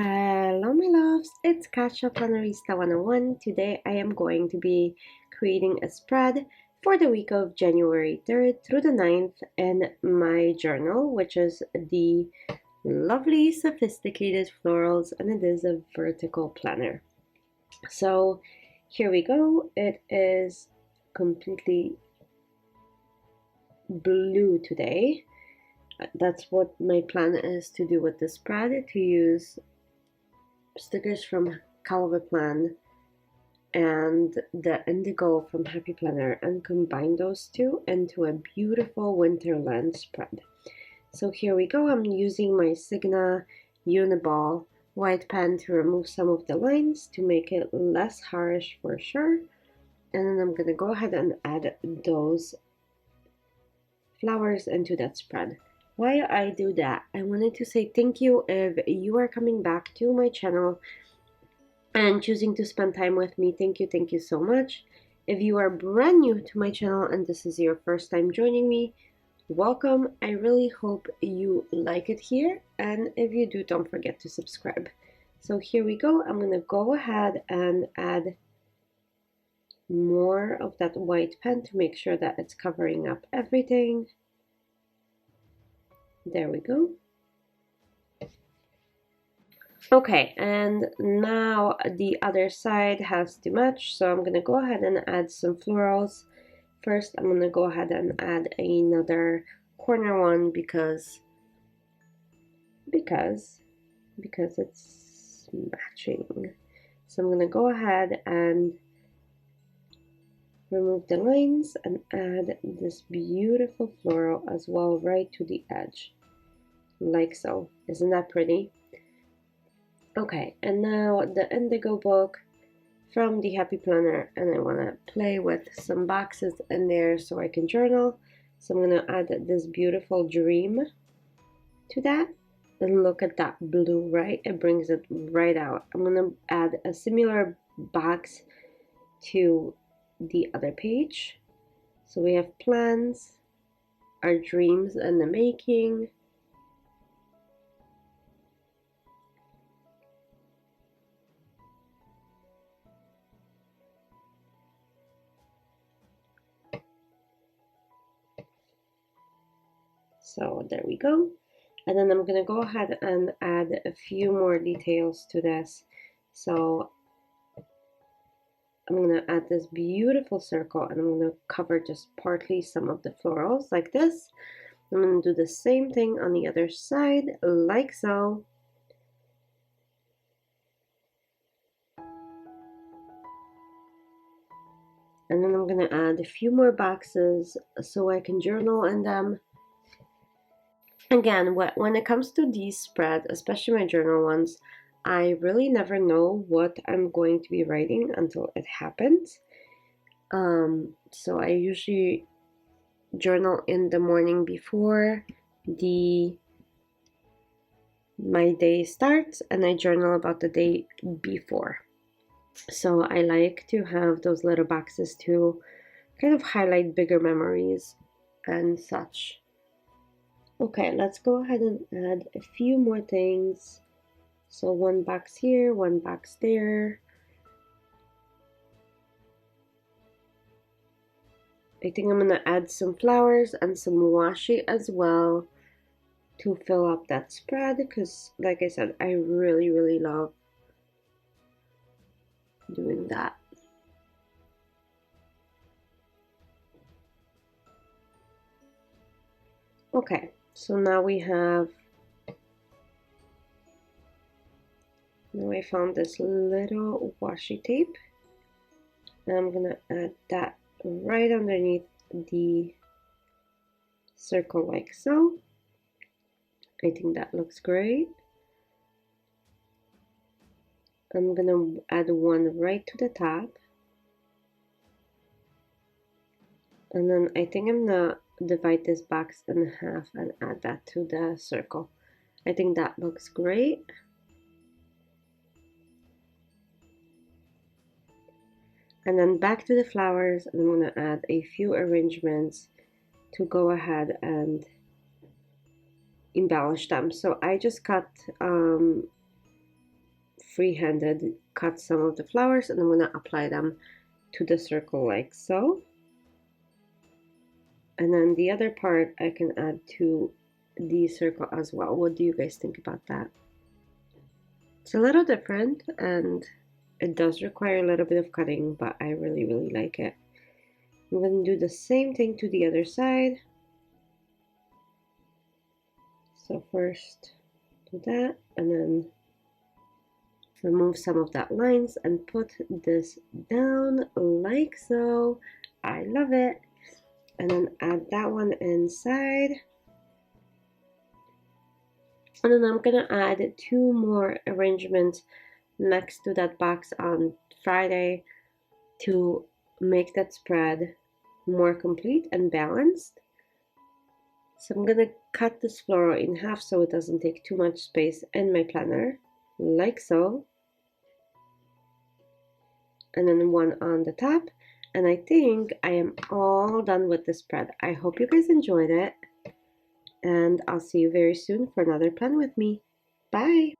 Hello my loves, it's Kasia Plannerista 101. Today I am going to be creating a spread for the week of January 3rd through the 9th in my journal, which is the lovely sophisticated florals, and it is a vertical planner. So here we go. It is completely blue today. That's what my plan is to do with the spread, to use stickers from Calva Plan and the indigo from Happy Planner and combine those two into a beautiful Winterland spread. So here we go. I'm using my Signa Uni-Ball white pen to remove some of the lines to make it less harsh for sure. And then I'm going to go ahead and add those flowers into that spread. While I do that, I wanted to say thank you if you are coming back to my channel and choosing to spend time with me. Thank you so much. If you are brand new to my channel and this is your first time joining me, welcome. I really hope you like it here, and if you do, don't forget to subscribe. So here we go. I'm going to go ahead and add more of that white pen to make sure that it's covering up everything. There we go. Okay, and now the other side has to match, so I'm gonna go ahead and add some florals. First, I'm gonna go ahead and add another corner one because it's matching. So I'm gonna go ahead and remove the lines and add this beautiful floral as well right to the edge, like so. Isn't that pretty? Okay, and now the indigo book from the Happy Planner, and I want to play with some boxes in there so I can journal. So I'm going to add this beautiful dream to that, and look at that blue, right? It brings it right out. I'm going to add a similar box to the other page. So we have plans, our dreams in the making, so there we go. And then I'm gonna go ahead and add a few more details to this. So I'm gonna add this beautiful circle, and I'm gonna cover just partly some of the florals like this. I'm gonna do the same thing on the other side, like so. And then I'm gonna add a few more boxes so I can journal in them. Again, when it comes to these spreads, especially my journal ones, I really never know what I'm going to be writing until it happens. So I usually journal in the morning before my day starts, and I journal about the day before. So I like to have those little boxes to kind of highlight bigger memories and such. Okay, let's go ahead and add a few more things. So one box here, one box there. I think I'm gonna add some flowers and some washi as well to fill up that spread, because like I said, I really love doing that. Okay, so now I found this little washi tape, and I'm gonna add that right underneath the circle like so. I think that looks great. I'm gonna add one right to the top, and then I think I'm gonna divide this box in half and add that to the circle. I think that looks great. And then back to the flowers, and I'm going to add a few arrangements to go ahead and embellish them. So I just cut free-handed cut some of the flowers, and I'm going to apply them to the circle like so. And then the other part I can add to the circle as well. What do you guys think about that? It's a little different and it does require a little bit of cutting, but I really, really like it. I'm going to do the same thing to the other side. So first do that, and then remove some of that lines and put this down like so. I love it. And then add that one inside. And then I'm gonna add 2 more arrangements next to that box on Friday to make that spread more complete and balanced. So I'm gonna cut this floral in half so it doesn't take too much space in my planner, like so. And then one on the top. And I think I am all done with the spread. I hope you guys enjoyed it. And I'll see you very soon for another plan with me. Bye!